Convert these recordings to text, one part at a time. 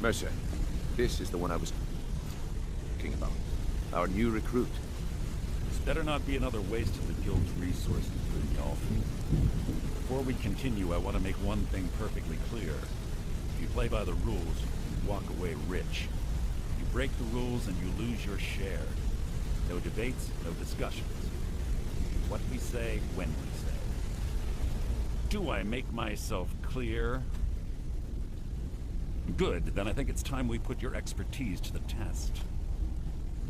Mercer, this is the one I was talking about. Our new recruit. This better not be another waste of the Guild's resources, Brynjolf. Before we continue, I want to make one thing perfectly clear. If you play by the rules, you walk away rich. You break the rules and you lose your share. No debates, no discussions. What we say, when we say. Do I make myself clear? Good, then I think it's time we put your expertise to the test.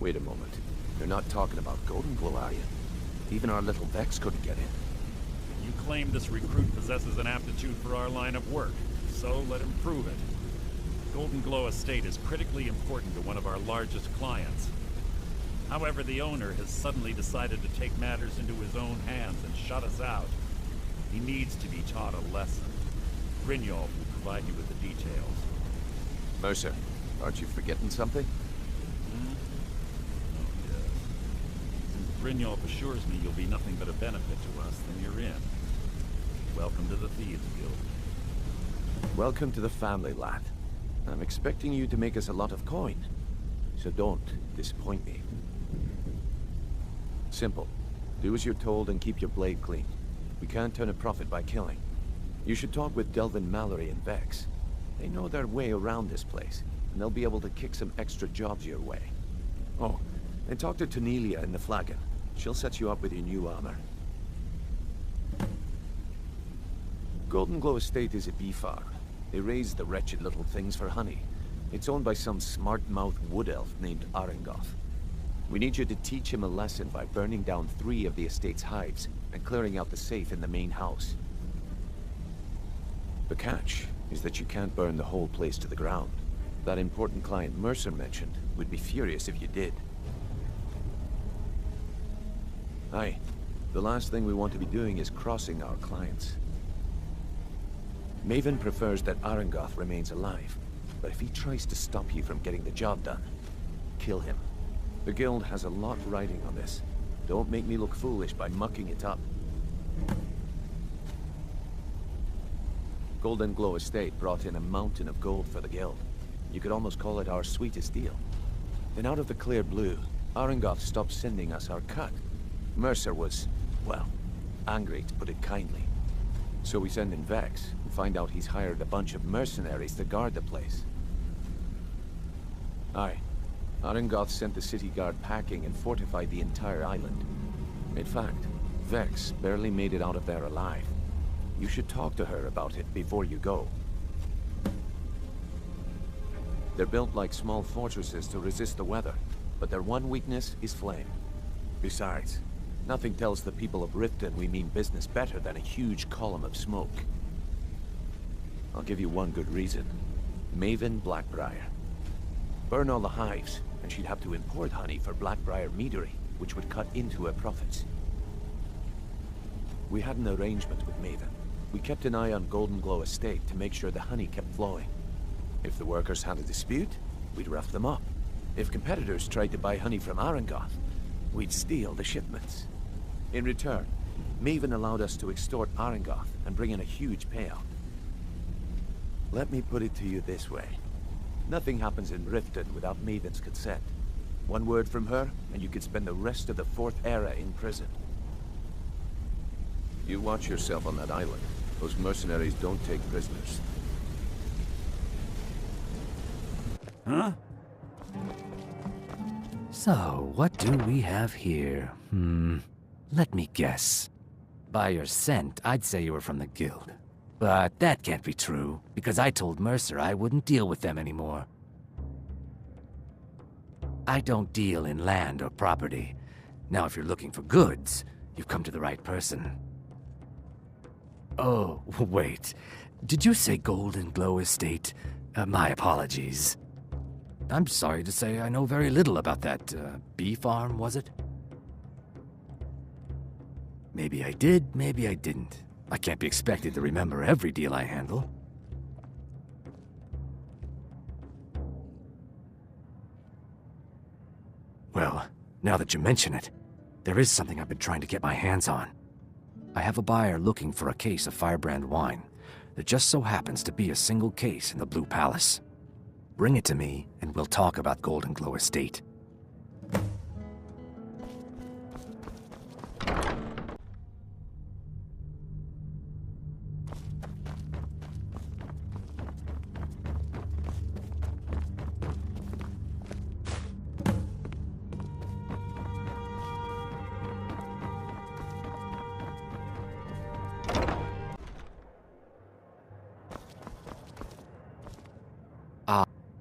Wait a moment. You're not talking about Golden Glow, are you? Even our little Vex couldn't get in. You claim this recruit possesses an aptitude for our line of work, so let him prove it. Golden Glow Estate is critically important to one of our largest clients. However, the owner has suddenly decided to take matters into his own hands and shut us out. He needs to be taught a lesson. Brynjolf will provide you with the details. Mercer, aren't you forgetting something? Oh, yes. Since Brynjolf assures me you'll be nothing but a benefit to us, then you're in. Welcome to the Thieves Guild. Welcome to the family, lad. I'm expecting you to make us a lot of coin. So don't disappoint me. Simple. Do as you're told and keep your blade clean. We can't turn a profit by killing. You should talk with Delvin Mallory and Vex. They know their way around this place, and they'll be able to kick some extra jobs your way. Oh, and talk to Tanelia in the Flagon. She'll set you up with your new armor. Golden Glow Estate is a bee farm. They raise the wretched little things for honey. It's owned by some smart-mouthed wood elf named Arengoth. We need you to teach him a lesson by burning down 3 of the estate's hives and clearing out the safe in the main house. The catch is that you can't burn the whole place to the ground. That important client Mercer mentioned would be furious if you did. Aye, the last thing we want to be doing is crossing our clients. Maven prefers that Arengoth remains alive, but if he tries to stop you from getting the job done, kill him. The Guild has a lot riding on this. Don't make me look foolish by mucking it up. Golden Glow Estate brought in a mountain of gold for the Guild. You could almost call it our sweetest deal. Then out of the clear blue, Arengoth stopped sending us our cut. Mercer was, well, angry to put it kindly. So we send in Vex and find out he's hired a bunch of mercenaries to guard the place. Aye. Arengoth sent the city guard packing and fortified the entire island. In fact, Vex barely made it out of there alive. You should talk to her about it before you go. They're built like small fortresses to resist the weather, but their one weakness is flame. Besides, nothing tells the people of Riften we mean business better than a huge column of smoke. I'll give you one good reason. Maven Blackbriar. Burn all the hives, and she'd have to import honey for Blackbriar meadery, which would cut into her profits. We had an arrangement with Maven. We kept an eye on Golden Glow Estate to make sure the honey kept flowing. If the workers had a dispute, we'd rough them up. If competitors tried to buy honey from Arengoth, we'd steal the shipments. In return, Maven allowed us to extort Arengoth and bring in a huge payout. Let me put it to you this way. Nothing happens in Riften without Maven's consent. One word from her, and you could spend the rest of the 4th era in prison. You watch yourself on that island. Those mercenaries don't take prisoners. Huh? So, what do we have here? Let me guess. By your scent, I'd say you were from the Guild. But that can't be true, because I told Mercer I wouldn't deal with them anymore. I don't deal in land or property. Now, if you're looking for goods, you've come to the right person. Oh, wait. Did you say Golden Glow Estate? My apologies. I'm sorry to say I know very little about that, bee farm, was it? Maybe I did, maybe I didn't. I can't be expected to remember every deal I handle. Well, now that you mention it, there is something I've been trying to get my hands on. I have a buyer looking for a case of Firebrand wine that just so happens to be a single case in the Blue Palace. Bring it to me, and we'll talk about Golden Glow Estate.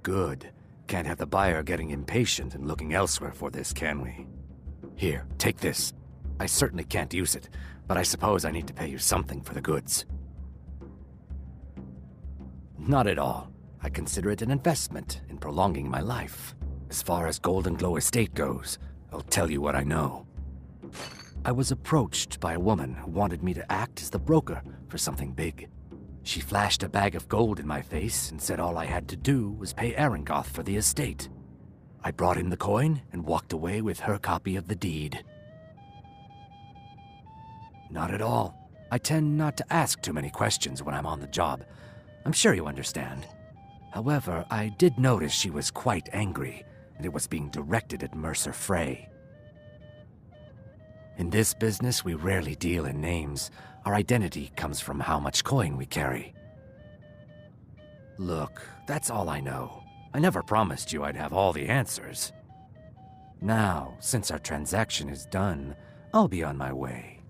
Good. Can't have the buyer getting impatient and looking elsewhere for this, can we? Here, take this. I certainly can't use it, but I suppose I need to pay you something for the goods. Not at all. I consider it an investment in prolonging my life. As far as Golden Glow Estate goes, I'll tell you what I know. I was approached by a woman who wanted me to act as the broker for something big. She flashed a bag of gold in my face and said all I had to do was pay Arangoth for the estate. I brought in the coin and walked away with her copy of the deed. Not at all. I tend not to ask too many questions when I'm on the job. I'm sure you understand. However, I did notice she was quite angry, and it was being directed at Mercer Frey. In this business, we rarely deal in names. Our identity comes from how much coin we carry. Look, that's all I know. I never promised you I'd have all the answers. Now, since our transaction is done, I'll be on my way.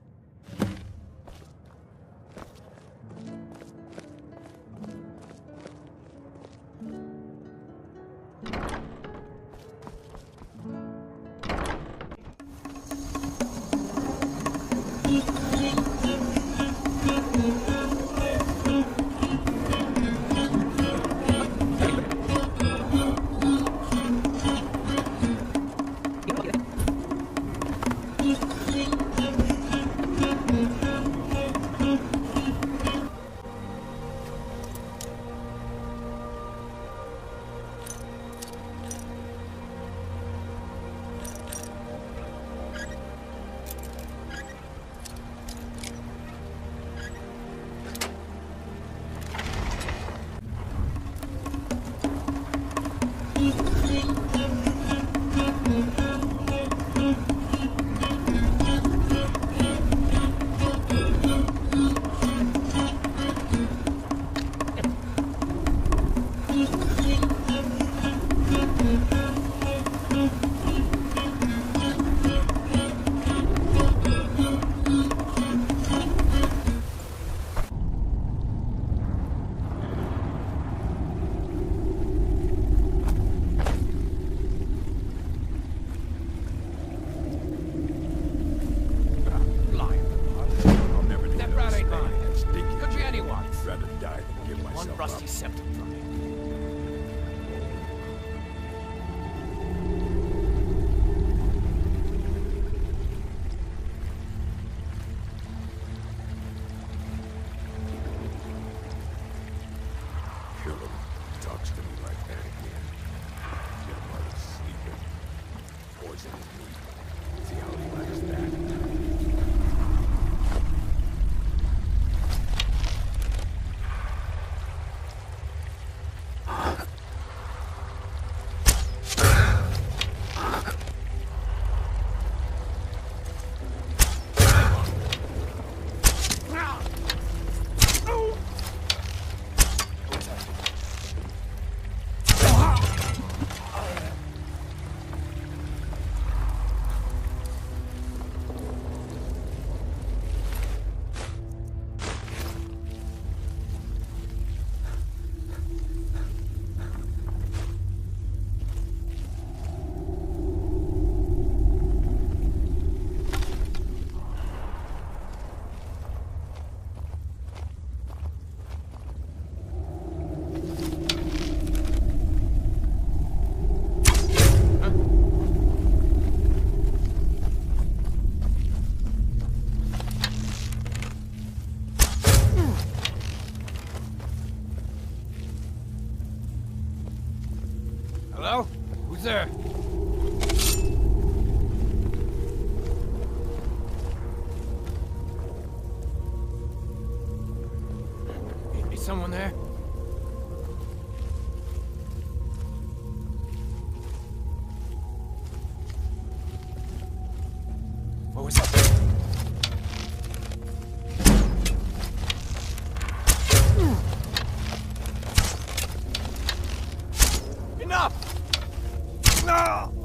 Hello? Who's there? Is someone there? was that? Enough! No!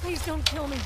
Please don't kill me.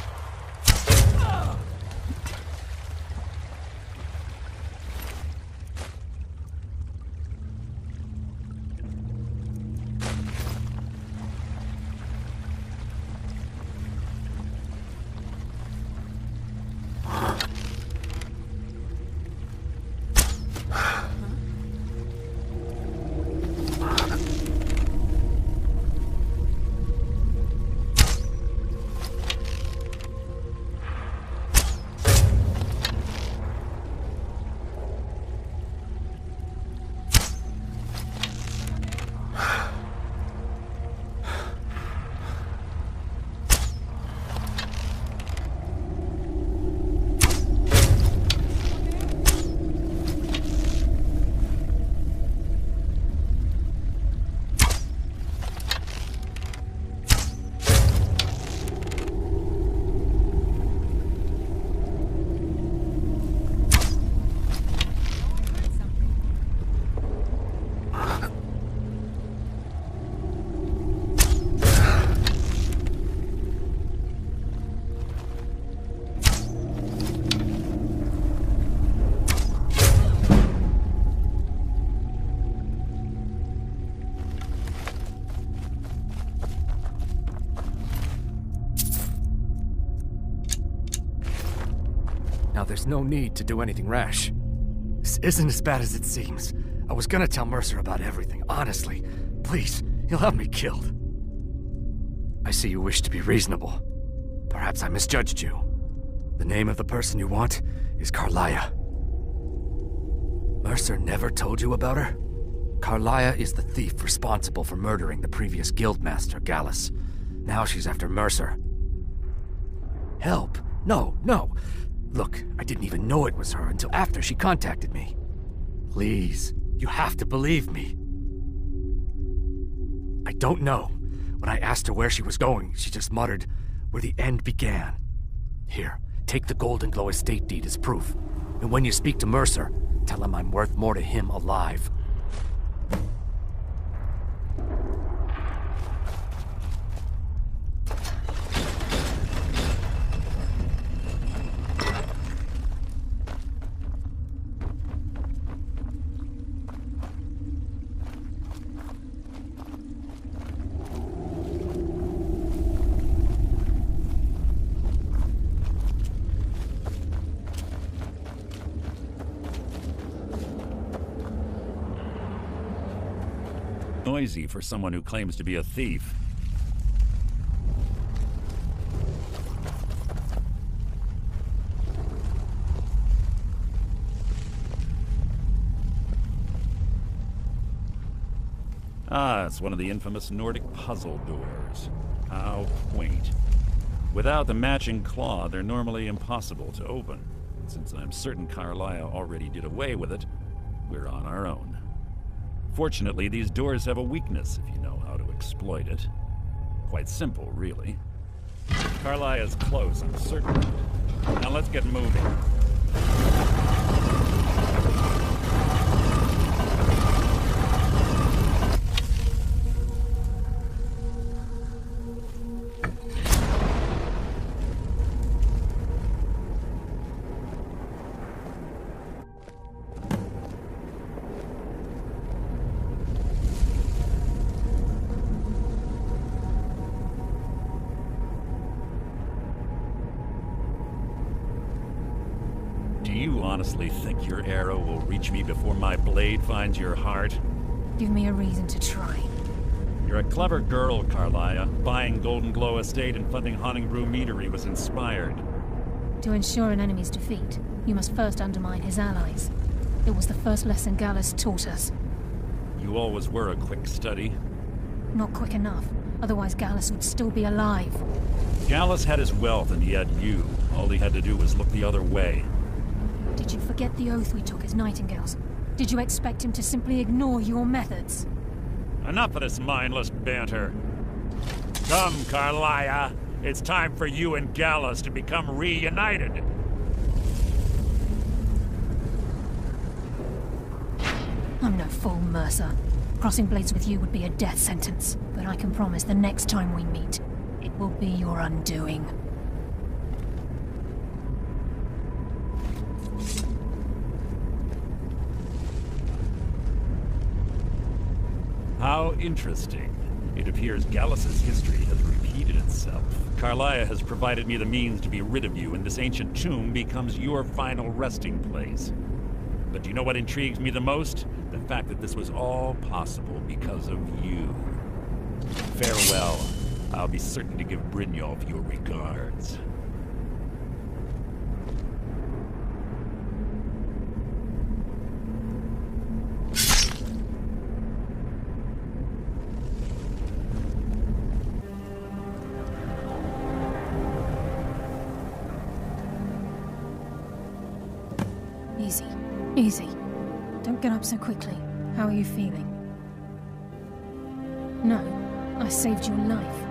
Now there's no need to do anything rash. This isn't as bad as it seems. I was gonna tell Mercer about everything, honestly. Please, he'll have me killed. I see you wish to be reasonable. Perhaps I misjudged you. The name of the person you want is Carlia. Mercer never told you about her? Carlia is the thief responsible for murdering the previous guildmaster, Gallus. Now she's after Mercer. Help? No, no. Look, I didn't even know it was her until after she contacted me. Please, you have to believe me. I don't know. When I asked her where she was going, she just muttered, "Where the end began." Here, take the Golden Glow estate deed as proof. And when you speak to Mercer, tell him I'm worth more to him alive. Noisy for someone who claims to be a thief. Ah, it's one of the infamous Nordic puzzle doors. How quaint. Without the matching claw, they're normally impossible to open. Since I'm certain Carlia already did away with it, we're on our own. Fortunately, these doors have a weakness if you know how to exploit it. Quite simple, really. Carlia is close, I'm certain. Now let's get moving. Do you honestly think your arrow will reach me before my blade finds your heart? Give me a reason to try. You're a clever girl, Carlia. Buying Golden Glow Estate and funding Honningbrew Meadery was inspired. To ensure an enemy's defeat, you must first undermine his allies. It was the first lesson Gallus taught us. You always were a quick study. Not quick enough, otherwise Gallus would still be alive. Gallus had his wealth and he had you. All he had to do was look the other way. Did you forget the oath we took as Nightingales? Did you expect him to simply ignore your methods? Enough of this mindless banter. Come, Carlia. It's time for you and Gallus to become reunited. I'm no fool, Mercer. Crossing blades with you would be a death sentence, but I can promise the next time we meet, it will be your undoing. How interesting. It appears Gallus's history has repeated itself. Carlia has provided me the means to be rid of you, and this ancient tomb becomes your final resting place. But do you know what intrigues me the most? The fact that this was all possible because of you. Farewell. I'll be certain to give Brynjolf your regards. Easy. Easy. Don't get up so quickly. How are you feeling? No. I saved your life.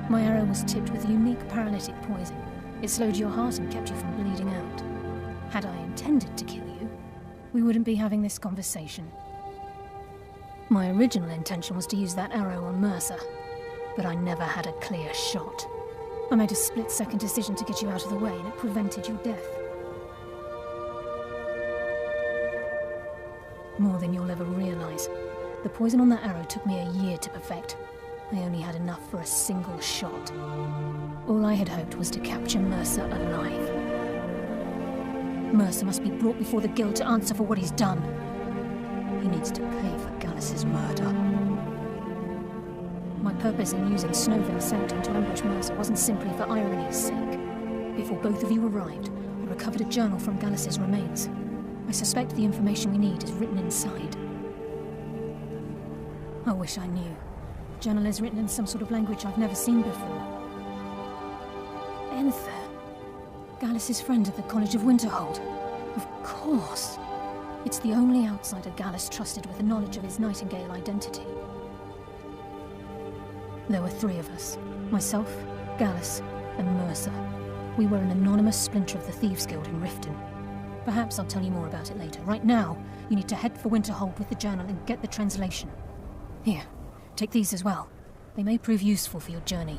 My arrow was tipped with a unique paralytic poison. It slowed your heart and kept you from bleeding out. Had I intended to kill you, we wouldn't be having this conversation. My original intention was to use that arrow on Mercer, but I never had a clear shot. I made a split-second decision to get you out of the way, and it prevented your death. More than you'll ever realize. The poison on that arrow took me a year to perfect. I only had enough for a single shot. All I had hoped was to capture Mercer alive. Mercer must be brought before the Guild to answer for what he's done. He needs to pay for Gallus's murder. My purpose in using Snowville Sanctum to ambush Mercer wasn't simply for irony's sake. Before both of you arrived, I recovered a journal from Gallus's remains. I suspect the information we need is written inside. I wish I knew. The journal is written in some sort of language I've never seen before. Enther. Gallus's friend at the College of Winterhold. Of course. It's the only outsider Gallus trusted with the knowledge of his Nightingale identity. There were 3 of us. Myself, Gallus, and Mercer. We were an anonymous splinter of the Thieves Guild in Riften. Perhaps I'll tell you more about it later. Right now, you need to head for Winterhold with the journal and get the translation. Here, take these as well. They may prove useful for your journey.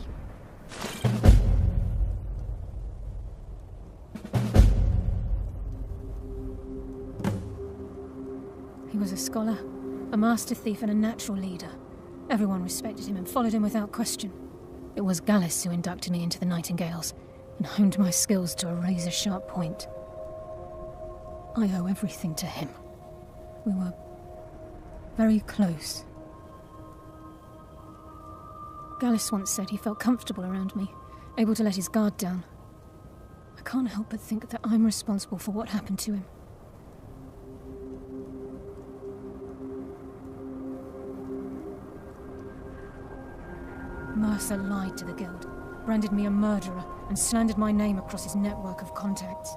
He was a scholar, a master thief, and a natural leader. Everyone respected him and followed him without question. It was Gallus who inducted me into the Nightingales and honed my skills to a razor-sharp point. I owe everything to him. We were very close. Gallus once said he felt comfortable around me, able to let his guard down. I can't help but think that I'm responsible for what happened to him. Mercer lied to the Guild, branded me a murderer, and slandered my name across his network of contacts.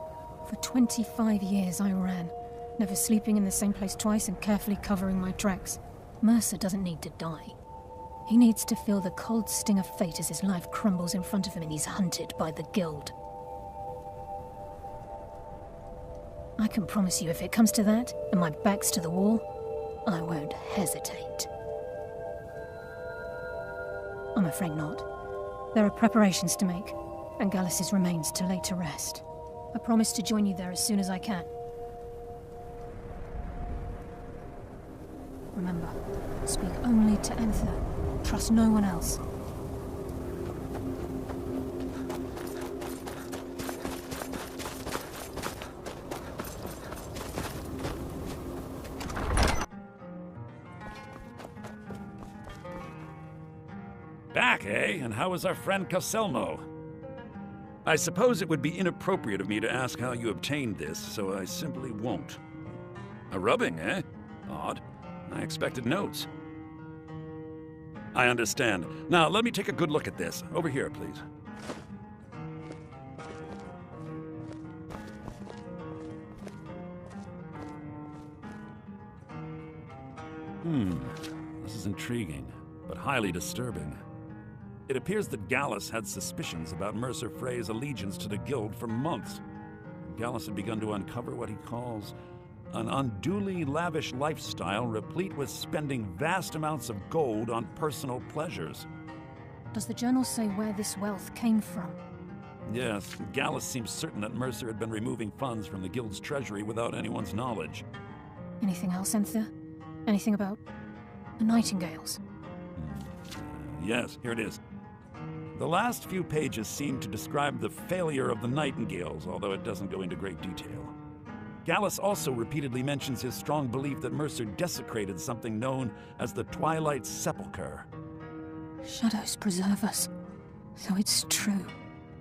For 25 years I ran, never sleeping in the same place twice and carefully covering my tracks. Mercer doesn't need to die. He needs to feel the cold sting of fate as his life crumbles in front of him and he's hunted by the Guild. I can promise you if it comes to that, and my back's to the wall, I won't hesitate. I'm afraid not. There are preparations to make, and Gallus's remains to lay to rest. I promise to join you there as soon as I can. Remember, speak only to Enther. Trust no one else. Back, eh? And how is our friend Caselmo? I suppose it would be inappropriate of me to ask how you obtained this, so I simply won't. A rubbing, eh? Odd. I expected notes. I understand. Now, let me take a good look at this. Over here, please. This is intriguing, but highly disturbing. It appears that Gallus had suspicions about Mercer Frey's allegiance to the Guild for months. Gallus had begun to uncover what he calls an unduly lavish lifestyle replete with spending vast amounts of gold on personal pleasures. Does the journal say where this wealth came from? Yes, Gallus seems certain that Mercer had been removing funds from the Guild's treasury without anyone's knowledge. Anything else, Enther? Anything about the Nightingales? Yes, here it is. The last few pages seem to describe the failure of the Nightingales, although it doesn't go into great detail. Gallus also repeatedly mentions his strong belief that Mercer desecrated something known as the Twilight Sepulchre. Shadows preserve us, so it's true.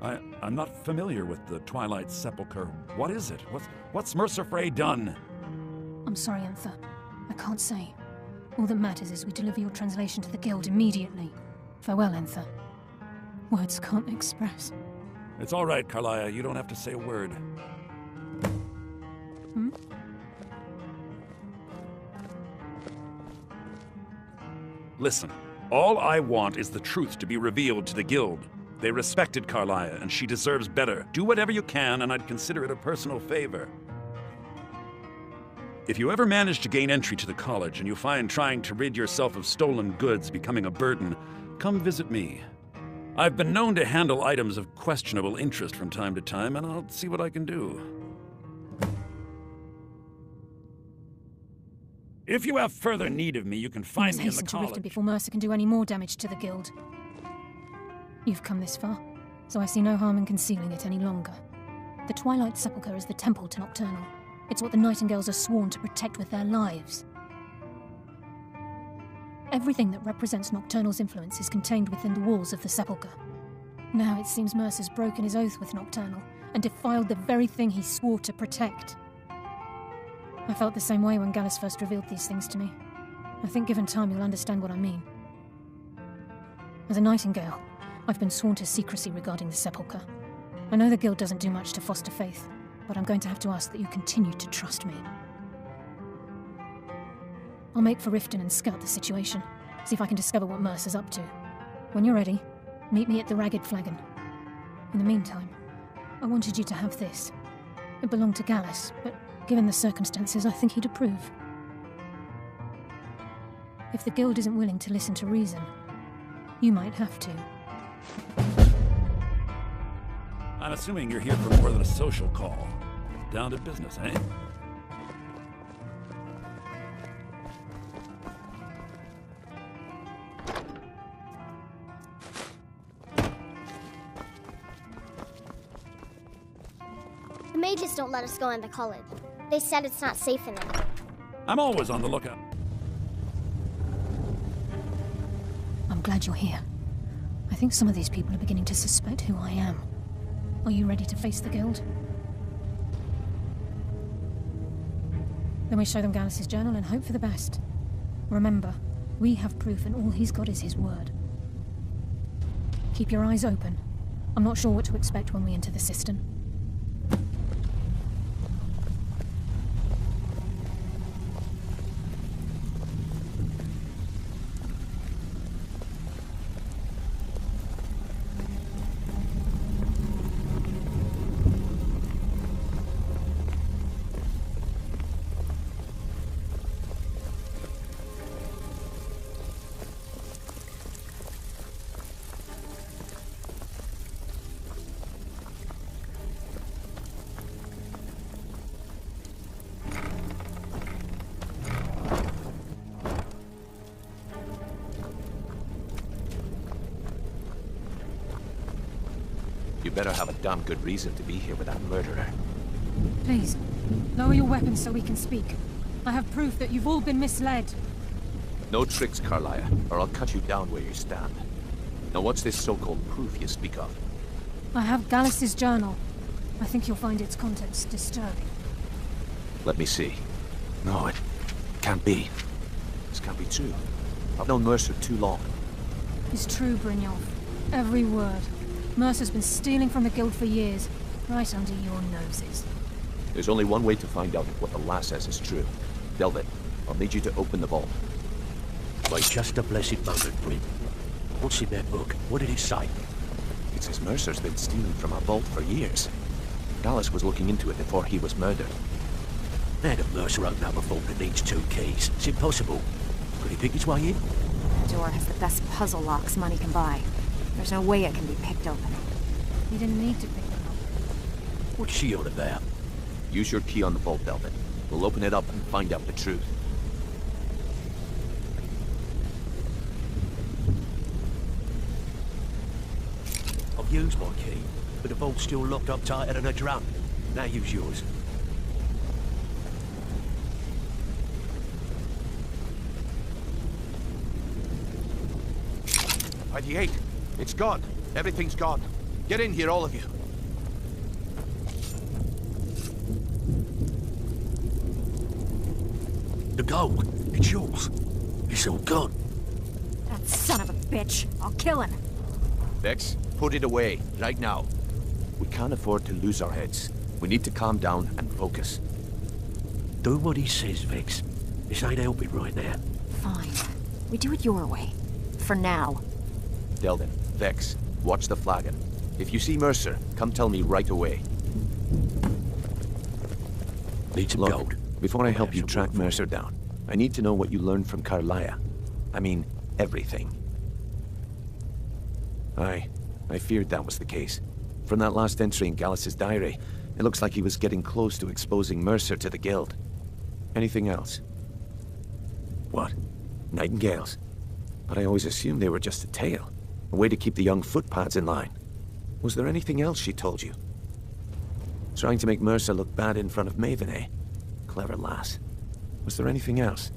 I'm not familiar with the Twilight Sepulchre. What is it? What's Mercer Frey done? I'm sorry, Enther. I can't say. All that matters is we deliver your translation to the Guild immediately. Farewell, Enther. Words can't express. It's all right, Carlia. You don't have to say a word. Listen, all I want is the truth to be revealed to the Guild. They respected Carlia, and she deserves better. Do whatever you can, and I'd consider it a personal favor. If you ever manage to gain entry to the college, and you find trying to rid yourself of stolen goods becoming a burden, come visit me. I've been known to handle items of questionable interest from time to time, and I'll see what I can do. If you have further need of me, you can find me in the hasten to college. Riften before Mercer can do any more damage to the Guild. You've come this far, so I see no harm in concealing it any longer. The Twilight Sepulchre is the temple to Nocturnal. It's what the Nightingales are sworn to protect with their lives. Everything that represents Nocturnal's influence is contained within the walls of the Sepulchre. Now it seems Mercer's broken his oath with Nocturnal and defiled the very thing he swore to protect. I felt the same way when Gallus first revealed these things to me. I think given time you'll understand what I mean. As a Nightingale, I've been sworn to secrecy regarding the Sepulchre. I know the Guild doesn't do much to foster faith, but I'm going to have to ask that you continue to trust me. I'll make for Riften and scout the situation, see if I can discover what Mercer's up to. When you're ready, meet me at the Ragged Flagon. In the meantime, I wanted you to have this. It belonged to Gallus, but given the circumstances, I think he'd approve. If the Guild isn't willing to listen to reason, you might have to. I'm assuming you're here for more than a social call. Down to business, eh? The mages don't let us go into college. They said it's not safe in there. I'm always on the lookout. I'm glad you're here. I think some of these people are beginning to suspect who I am. Are you ready to face the Guild? Then we show them Gallus's journal and hope for the best. Remember, we have proof and all he's got is his word. Keep your eyes open. I'm not sure what to expect when we enter the cistern. You better have a damn good reason to be here with that murderer. Please, lower your weapons so we can speak. I have proof that you've all been misled. No tricks, Carlia, or I'll cut you down where you stand. Now what's this so-called proof you speak of? I have Gallus's journal. I think you'll find its contents disturbing. Let me see. No, it can't be. This can't be true. I've known Mercer too long. It's true, Brynjolf. Every word. Mercer's been stealing from the Guild for years, right under your noses. There's only one way to find out if what the lass says is true. Delvin, I'll need you to open the vault. Wait just a blessed moment, Bryn. What's in that book? What did it say? It says Mercer's been stealing from our vault for years. Gallus was looking into it before he was murdered. How did Mercer open up a vault that needs 2 keys? It's impossible. Could he pick his way in? The door has the best puzzle locks money can buy. There's no way it can be picked open. You didn't need to pick them up. What's she on about? Use your key on the vault, Delvin. We'll open it up and find out the truth. I've used my key, but the vault's still locked up tighter than a drum. Now use yours. ID8, it's gone. Everything's gone. Get in here, all of you. The gold, it's yours. It's all gone. That son of a bitch! I'll kill him! Vex, put it away, right now. We can't afford to lose our heads. We need to calm down and focus. Do what he says, Vex. This ain't helping right now. Fine. We do it your way. For now. Delvin, Vex, watch the flagon. If you see Mercer, come tell me right away. Need some Look, gold. before I help you track Mercer down, I need to know what you learned from Carlia. I mean, everything. I feared that was the case. From that last entry in Gallus's diary, it looks like he was getting close to exposing Mercer to the Guild. Anything else? What? Nightingales? But I always assumed they were just a tale. A way to keep the young footpads in line. Was there anything else she told you? Trying to make Mercer look bad in front of Maven, eh? Clever lass. Was there anything else?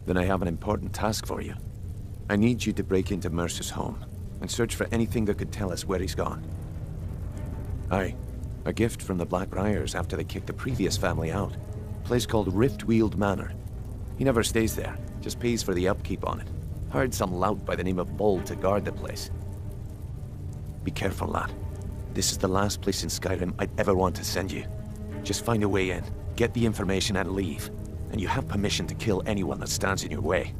Then I have an important task for you. I need you to break into Mercer's home and search for anything that could tell us where he's gone. Aye, a gift from the Blackbriars after they kicked the previous family out. A place called Riftweald Manor. He never stays there, just pays for the upkeep on it. Hired some lout by the name of Bull to guard the place. Be careful, lad. This is the last place in Skyrim I'd ever want to send you. Just find a way in, get the information and leave. And you have permission to kill anyone that stands in your way.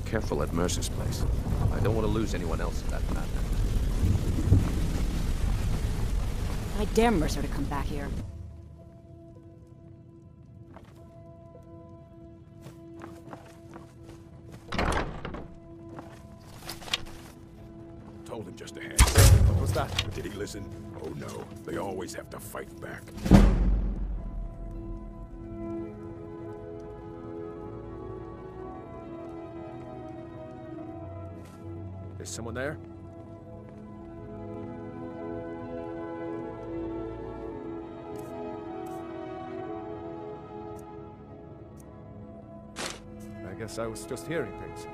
Careful at Mercer's place. I don't want to lose anyone else in that matter. I dare Mercer to come back here. Told him just a hand. What was that? Did he listen? Oh no, they always have to fight back. Is someone there? I guess I was just hearing things.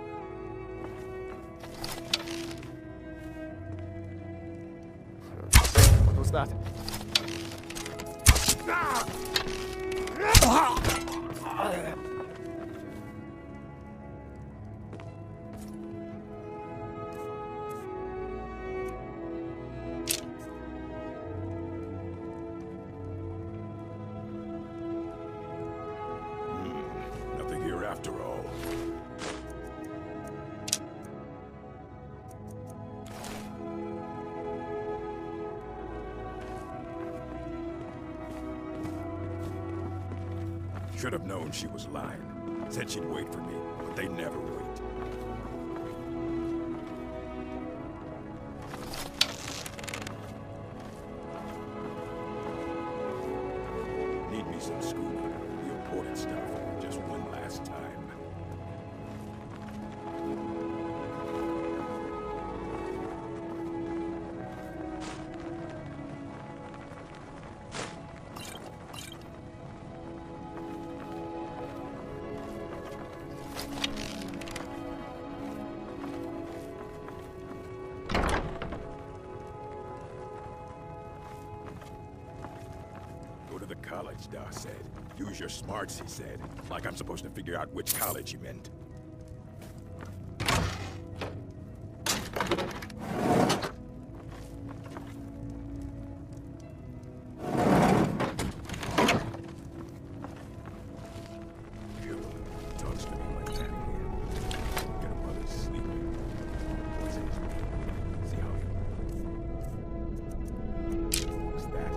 What was that? Nothing here after all. Should have known she was lying. Said she'd wait for me, but they never wait. Need me some scuba. The important stuff. Just one last time. Go to the college, Da said. Use your smarts, he said. Like I'm supposed to figure out which college he meant. Phew, talks to me like that again. Get a mother sleeping. What's it? See how what's that?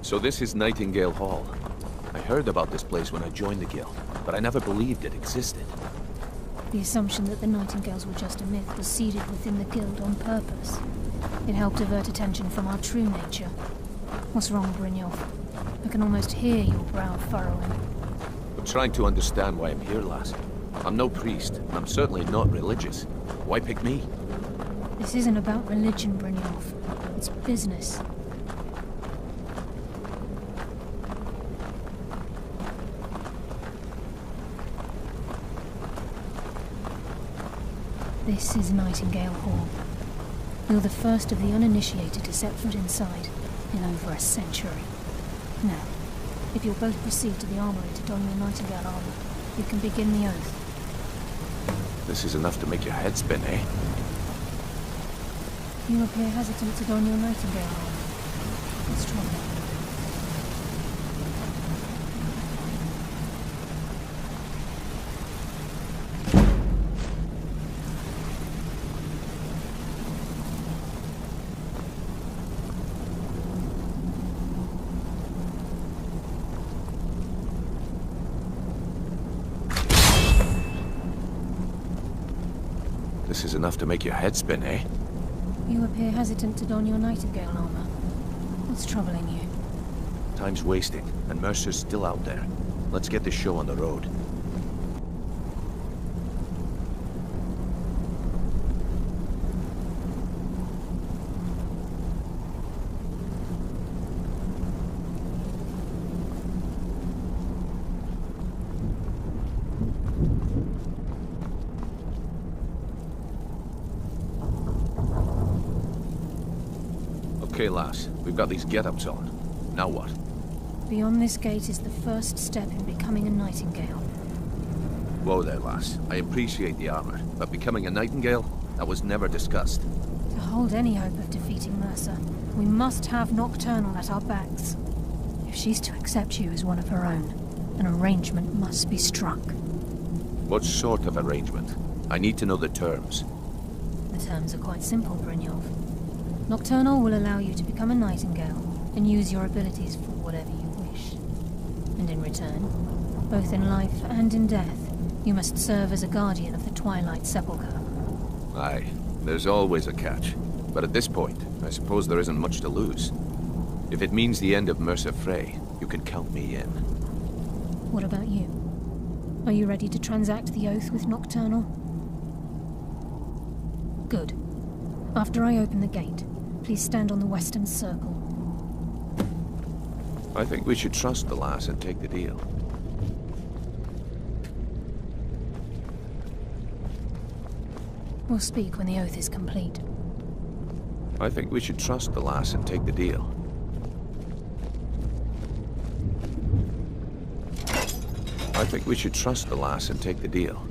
So this is Nightingale Hall. I heard about this place when I joined the guild, but I never believed it existed. The assumption that the Nightingales were just a myth was seeded within the guild on purpose. It helped divert attention from our true nature. What's wrong, Brynjolf? I can almost hear your brow furrowing. I'm trying to understand why I'm here, lass. I'm no priest, and I'm certainly not religious. Why pick me? This isn't about religion, Brynjolf. It's business. This is Nightingale Hall. You're the first of the uninitiated to set foot inside in over a century. Now, if you'll both proceed to the armory to don your Nightingale armor, you can begin the oath. This is enough to make your head spin, eh? You appear hesitant to don your Nightingale armor. What's troubling? This is enough to make your head spin, eh? You appear hesitant to don your Nightingale armor. What's troubling you? Time's wasting, and Mercer's still out there. Let's get this show on the road. Okay, lass. We've got these get-ups on. Now what? Beyond this gate is the first step in becoming a Nightingale. Whoa there, lass. I appreciate the armor, but becoming a Nightingale? That was never discussed. To hold any hope of defeating Mercer, we must have Nocturnal at our backs. If she's to accept you as one of her own, an arrangement must be struck. What sort of arrangement? I need to know the terms. The terms are quite simple, Brynjolf. Nocturnal will allow you to become a Nightingale and use your abilities for whatever you wish. And in return, both in life and in death, you must serve as a guardian of the Twilight Sepulchre. Aye, there's always a catch. But at this point, I suppose there isn't much to lose. If it means the end of Mercer Frey, you can count me in. What about you? Are you ready to transact the oath with Nocturnal? Good. After I open the gate, please stand on the western circle. I think we should trust the lass and take the deal. We'll speak when the oath is complete. I think we should trust the lass and take the deal. I think we should trust the lass and take the deal.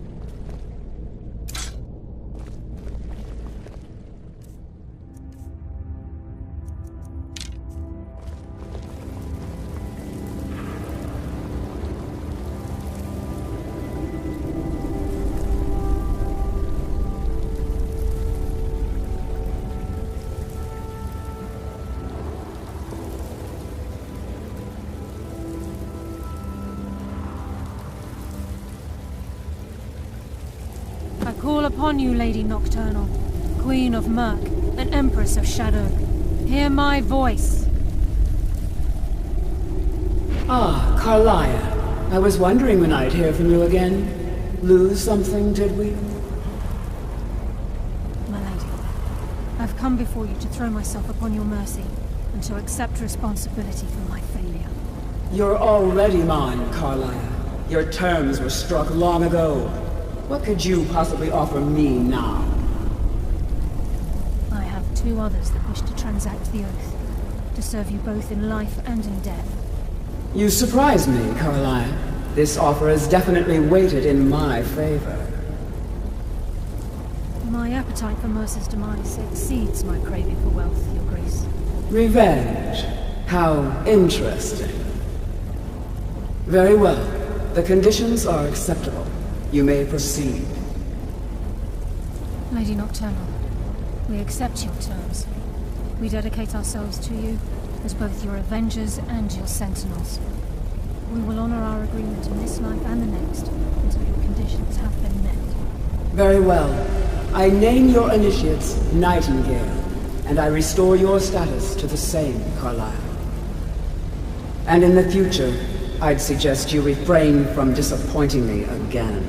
I call upon you, Lady Nocturnal, Queen of Murk, and Empress of Shadow. Hear my voice. Ah, Carlia. I was wondering when I'd hear from you again. Lose something, did we? My lady, I've come before you to throw myself upon your mercy, and to accept responsibility for my failure. You're already mine, Carlia. Your terms were struck long ago. What could you possibly offer me now? I have two others that wish to transact the oath, to serve you both in life and in death. You surprise me, Carlia. This offer is definitely weighted in my favor. My appetite for Mercer's demise exceeds my craving for wealth, Your Grace. Revenge. How interesting. Very well. The conditions are acceptable. You may proceed. Lady Nocturnal, we accept your terms. We dedicate ourselves to you, as both your Avengers and your Sentinels. We will honor our agreement in this life and the next, until your conditions have been met. Very well. I name your initiates Nightingale, and I restore your status to the same, Carlyle. And in the future, I'd suggest you refrain from disappointing me again.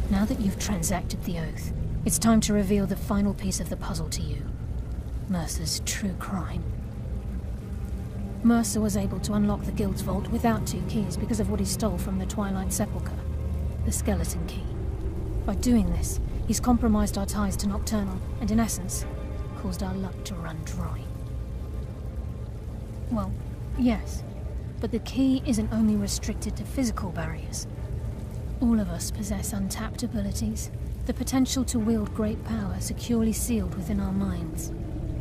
Now that you've transacted the oath, it's time to reveal the final piece of the puzzle to you. Mercer's true crime. Mercer was able to unlock the Guild's vault without 2 keys because of what he stole from the Twilight Sepulchre, the skeleton key. By doing this, he's compromised our ties to Nocturnal, and in essence, caused our luck to run dry. Well, yes, but the key isn't only restricted to physical barriers. All of us possess untapped abilities, the potential to wield great power securely sealed within our minds.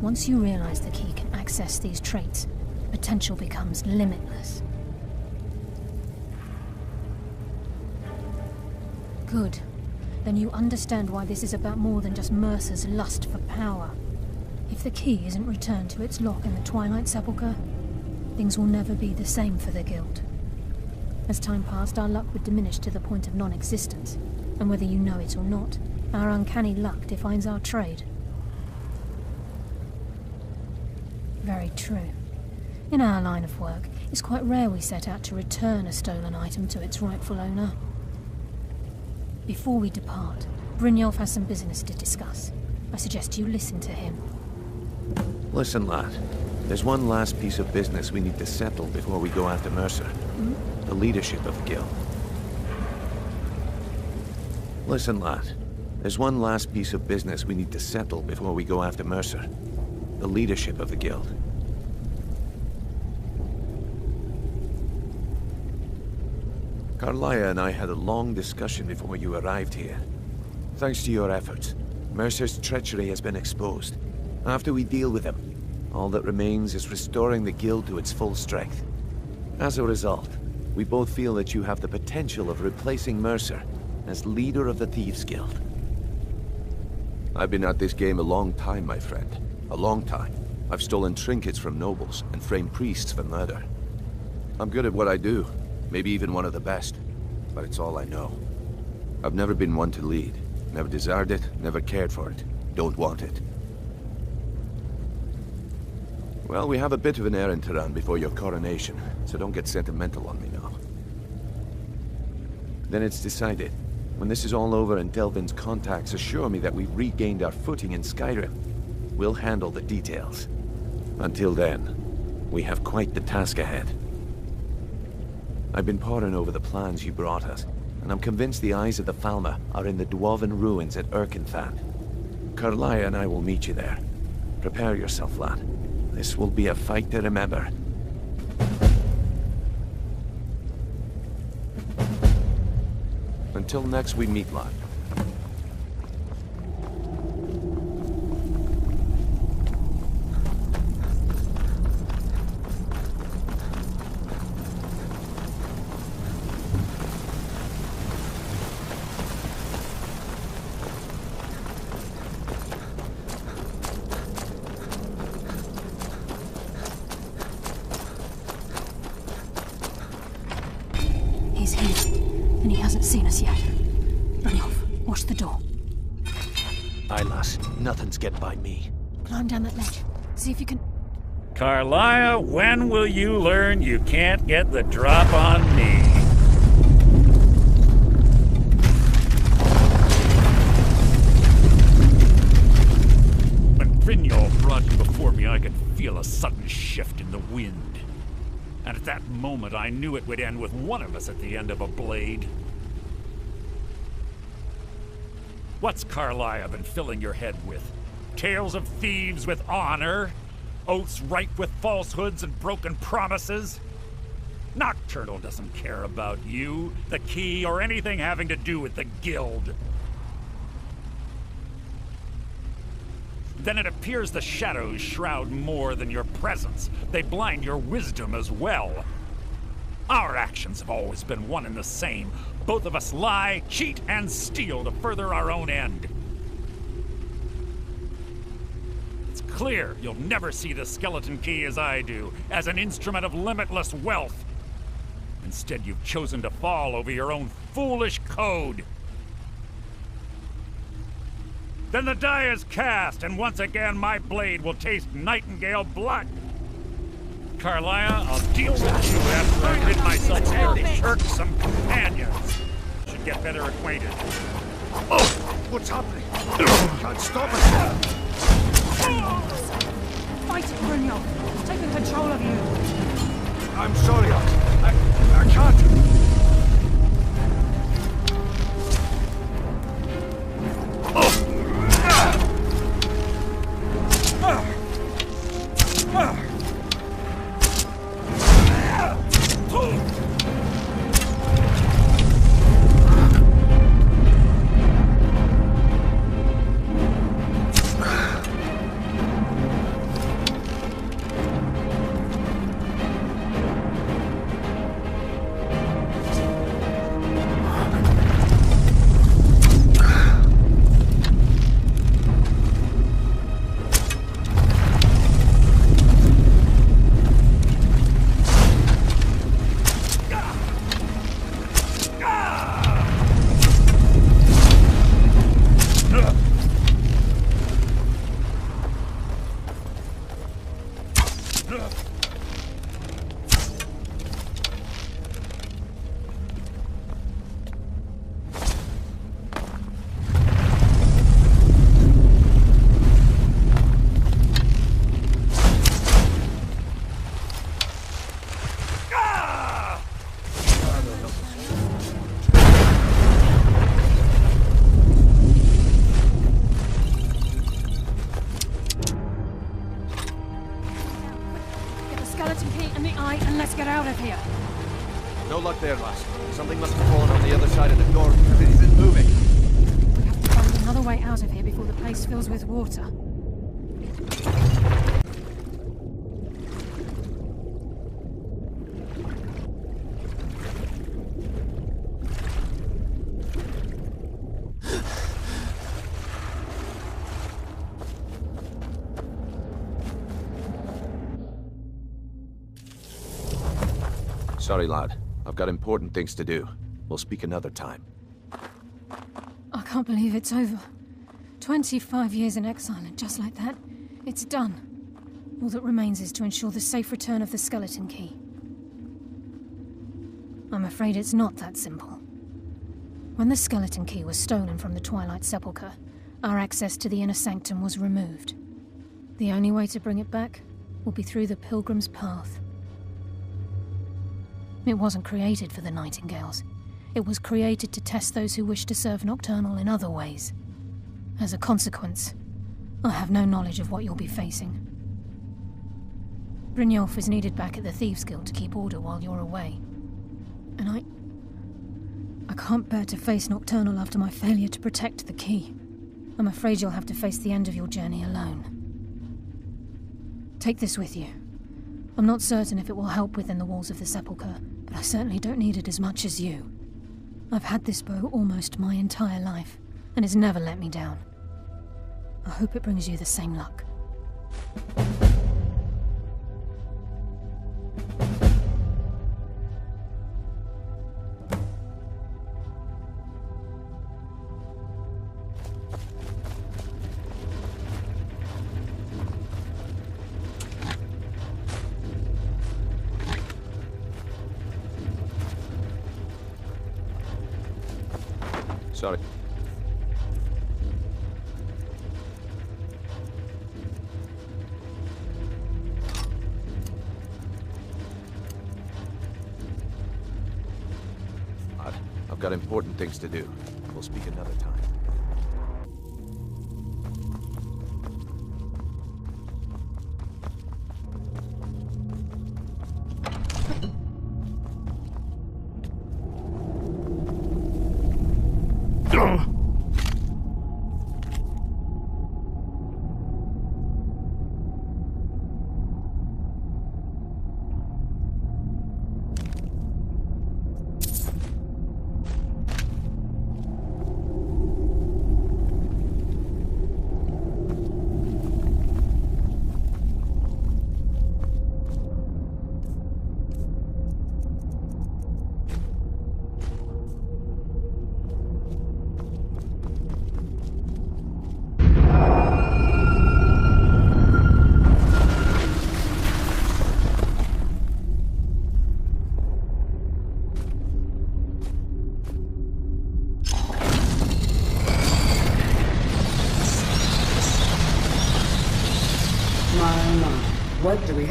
Once you realize the key can access these traits, potential becomes limitless. Good. Then you understand why this is about more than just Mercer's lust for power. If the key isn't returned to its lock in the Twilight Sepulchre, things will never be the same for the Guild. As time passed, our luck would diminish to the point of non-existence, and whether you know it or not, our uncanny luck defines our trade. Very true. In our line of work, it's quite rare we set out to return a stolen item to its rightful owner. Before we depart, Brynjolf has some business to discuss. I suggest you listen to him. Listen, lad. There's one last piece of business we need to settle before we go after Mercer. The leadership of the Guild. Listen, lad. There's one last piece of business we need to settle before we go after Mercer. The leadership of the Guild. Carlaya and I had a long discussion before you arrived here. Thanks to your efforts, Mercer's treachery has been exposed. After we deal with him, all that remains is restoring the Guild to its full strength. As a result, we both feel that you have the potential of replacing Mercer as leader of the Thieves' Guild. I've been at this game a long time, my friend. A long time. I've stolen trinkets from nobles and framed priests for murder. I'm good at what I do. Maybe even one of the best, but it's all I know. I've never been one to lead. Never desired it, never cared for it. Don't want it. Well, we have a bit of an errand to run before your coronation, so don't get sentimental on me now. Then it's decided. When this is all over and Delvin's contacts assure me that we've regained our footing in Skyrim, we'll handle the details. Until then, we have quite the task ahead. I've been poring over the plans you brought us, and I'm convinced the eyes of the Falmer are in the Dwarven ruins at Erkenthan. Carlaya and I will meet you there. Prepare yourself, lad. This will be a fight to remember. Until next we meet, lad. He's here, and he hasn't seen us yet. Brynjolf, watch the door. Aye, lass. Nothing's get by me. Climb down that ledge. See if you can... Carlaya, when will you learn you can't get the drop on me? When Brynjolf brought you before me, I could feel a sudden shift in the wind. And at that moment, I knew it would end with one of us at the end of a blade. What's Carlaya been filling your head with? Tales of thieves with honor? Oaths ripe with falsehoods and broken promises? Nocturnal doesn't care about you, the key, or anything having to do with the Guild. Then it appears the shadows shroud more than your presence. They blind your wisdom as well. Our actions have always been one and the same. Both of us lie, cheat, and steal to further our own end. It's clear you'll never see the skeleton key as I do, as an instrument of limitless wealth. Instead, you've chosen to fall over your own foolish code. Then the die is cast, and once again my blade will taste Nightingale blood. Carlia, I'll deal with you after I rid myself of your irksome companions. Should get better acquainted. Oh! What's happening? Can't stop us! Fight it, Brynjolf! It's taking control of you! I'm sorry, I can't! No luck there, lass. Something must have fallen on the other side of the door because it isn't moving. We have to find another way out of here before the place fills with water. Sorry, lad. I've got important things to do. We'll speak another time. I can't believe it's over. 25 years in exile, and just like that, it's done. All that remains is to ensure the safe return of the skeleton key. I'm afraid it's not that simple. When the skeleton key was stolen from the Twilight Sepulchre, our access to the inner sanctum was removed. The only way to bring it back will be through the Pilgrim's Path. It wasn't created for the Nightingales. It was created to test those who wish to serve Nocturnal in other ways. As a consequence, I have no knowledge of what you'll be facing. Brynjolf is needed back at the Thieves' Guild to keep order while you're away. And I can't bear to face Nocturnal after my failure to protect the key. I'm afraid you'll have to face the end of your journey alone. Take this with you. I'm not certain if it will help within the walls of the Sepulchre, but I certainly don't need it as much as you. I've had this bow almost my entire life, and it's never let me down. I hope it brings you the same luck. Sorry. I've got important things to do. We'll speak another time.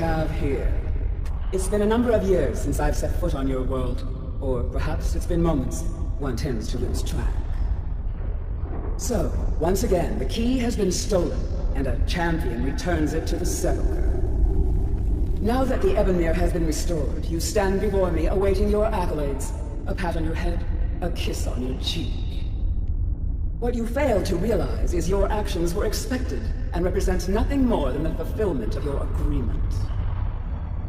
have here? It's been a number of years since I've set foot on your world. Or perhaps it's been moments. One tends to lose track. So, once again, the key has been stolen, and a champion returns it to the Sepulchre. Now that the Ebonmere has been restored, you stand before me awaiting your accolades. A pat on your head, a kiss on your cheek. What you fail to realize is your actions were expected and represent nothing more than the fulfillment of your agreement.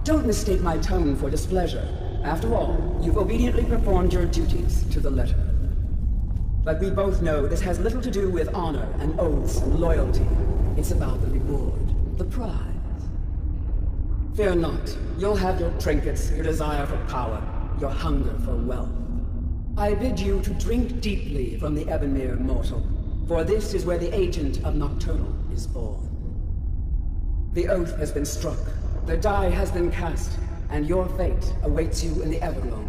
Don't mistake my tone for displeasure. After all, you've obediently performed your duties to the letter. But we both know this has little to do with honor and oaths and loyalty. It's about the reward, the prize. Fear not. You'll have your trinkets, your desire for power, your hunger for wealth. I bid you to drink deeply from the Ebonmere mortal, for this is where the agent of Nocturnal is born. The oath has been struck, the die has been cast, and your fate awaits you in the Evergloam.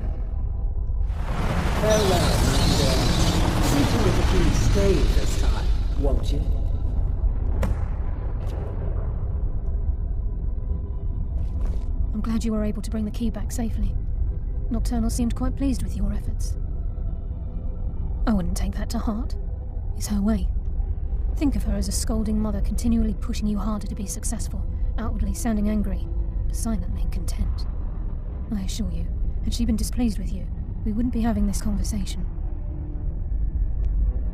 Farewell, Nightingale. See to it that you stay this time, won't you? I'm glad you were able to bring the key back safely. Nocturnal seemed quite pleased with your efforts. I wouldn't take that to heart. It's her way. Think of her as a scolding mother continually pushing you harder to be successful, outwardly sounding angry, but silently content. I assure you, had she been displeased with you, we wouldn't be having this conversation.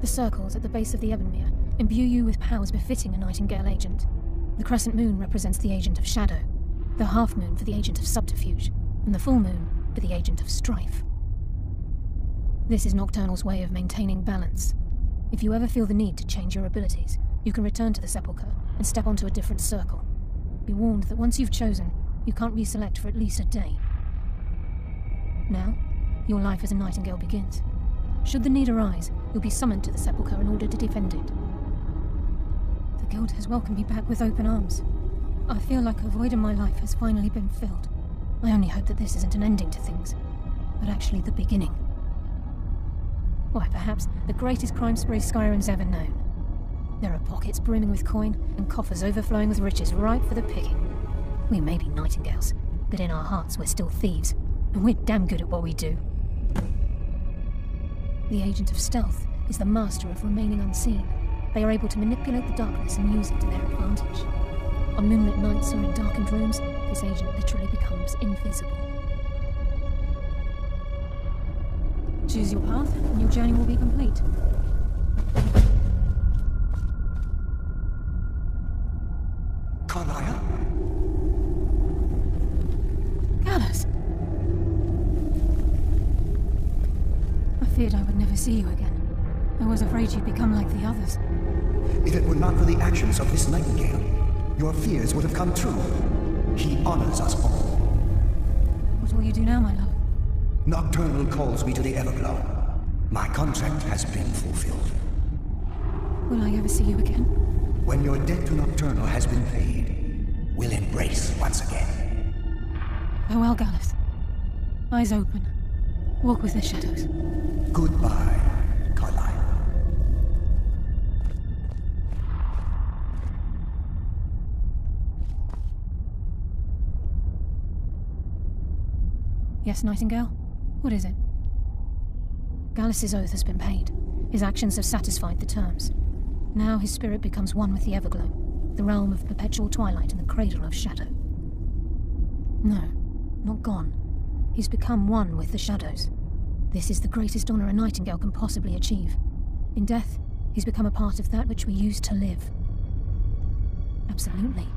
The circles at the base of the Ebonmere imbue you with powers befitting a Nightingale agent. The crescent moon represents the agent of shadow, the half moon for the agent of subterfuge, and the full moon for the agent of strife. This is Nocturnal's way of maintaining balance. If you ever feel the need to change your abilities, you can return to the Sepulchre and step onto a different circle. Be warned that once you've chosen, you can't reselect for at least a day. Now, your life as a Nightingale begins. Should the need arise, you'll be summoned to the Sepulchre in order to defend it. The Guild has welcomed me back with open arms. I feel like a void in my life has finally been filled. I only hope that this isn't an ending to things, but actually the beginning. Why, perhaps the greatest crime spree Skyrim's ever known. There are pockets brimming with coin, and coffers overflowing with riches ripe for the picking. We may be Nightingales, but in our hearts we're still thieves, and we're damn good at what we do. The agent of stealth is the master of remaining unseen. They are able to manipulate the darkness and use it to their advantage. On moonlit nights or in darkened rooms, this agent literally becomes invisible. Choose your path, and your journey will be complete. Carlyle? Gallus! I feared I would never see you again. I was afraid you'd become like the others. If it were not for the actions of this Nightingale, your fears would have come true. He honors us all. What will you do now, my love? Nocturnal calls me to the Everglow. My contract has been fulfilled. Will I ever see you again? When your debt to Nocturnal has been paid, we'll embrace once again. Farewell, Gallus. Eyes open. Walk with the shadows. Goodbye, Carlyle. Yes, Nightingale? What is it? Gallus's oath has been paid. His actions have satisfied the terms. Now his spirit becomes one with the Everglow, the realm of perpetual twilight and the cradle of shadow. No, not gone. He's become one with the shadows. This is the greatest honor a Nightingale can possibly achieve. In death, he's become a part of that which we used to live. Absolutely.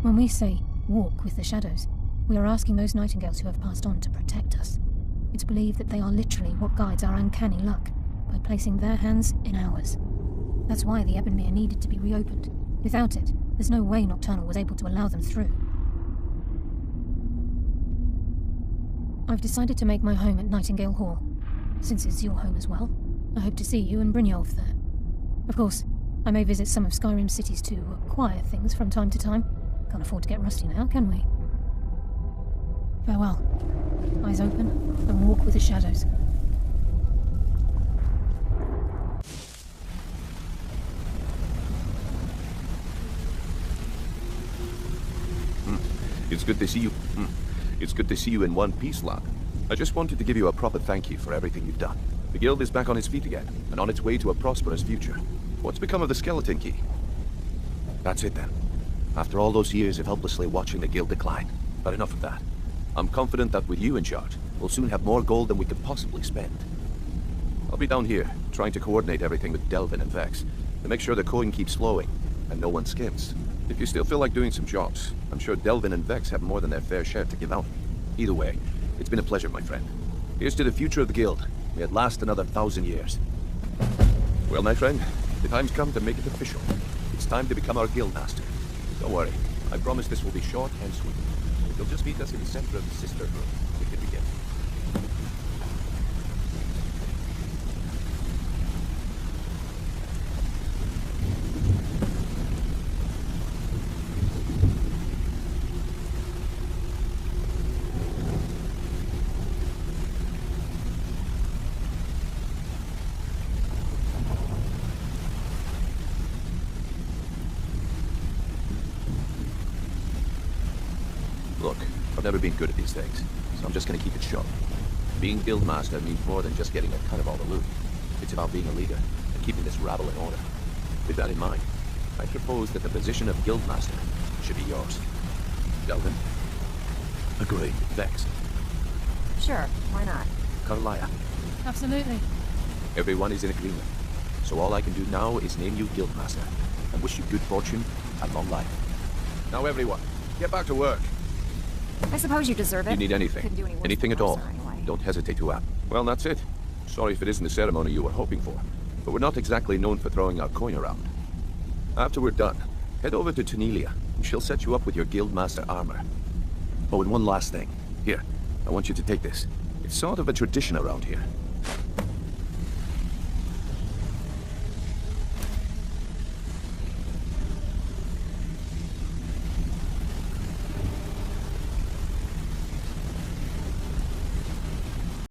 When we say, walk with the shadows, we are asking those Nightingales who have passed on to protect us. It's believed that they are literally what guides our uncanny luck, by placing their hands in ours. That's why the Ebonmere needed to be reopened. Without it, there's no way Nocturnal was able to allow them through. I've decided to make my home at Nightingale Hall. Since it's your home as well, I hope to see you and Brynjolf there. Of course, I may visit some of Skyrim's cities to acquire things from time to time. Can't afford to get rusty now, can we? Farewell. Eyes open, and walk with the shadows. It's good to see you. It's good to see you in one piece, lad. I just wanted to give you a proper thank you for everything you've done. The guild is back on its feet again, and on its way to a prosperous future. What's become of the skeleton key? That's it then. After all those years of helplessly watching the guild decline. But enough of that. I'm confident that with you in charge, we'll soon have more gold than we could possibly spend. I'll be down here, trying to coordinate everything with Delvin and Vex, to make sure the coin keeps flowing, and no one skims. If you still feel like doing some jobs, I'm sure Delvin and Vex have more than their fair share to give out. Either way, it's been a pleasure, my friend. Here's to the future of the guild. May it last another 1,000 years. Well, my friend, the time's come to make it official. It's time to become our guild master. Don't worry, I promise this will be short and sweet. You'll just meet us in the center of the sisterhood. We can begin. Look, I've never been good at these things, so I'm just gonna keep it short. Being guildmaster means more than just getting a cut of all the loot. It's about being a leader and keeping this rabble in order. With that in mind, I propose that the position of guildmaster should be yours. Delvin? Agree. Vex? Sure, why not? Carlia? Absolutely. Everyone is in agreement. So all I can do now is name you guildmaster and wish you good fortune and long life. Now everyone, get back to work. I suppose you deserve it. You need anything. Couldn't do any worse Anything than at all. Mercer anyway. Don't hesitate to ask. Well, that's it. Sorry if it isn't the ceremony you were hoping for, but we're not exactly known for throwing our coin around. After we're done, head over to Tanelia, and she'll set you up with your guildmaster armor. Oh, and one last thing. Here, I want you to take this. It's sort of a tradition around here.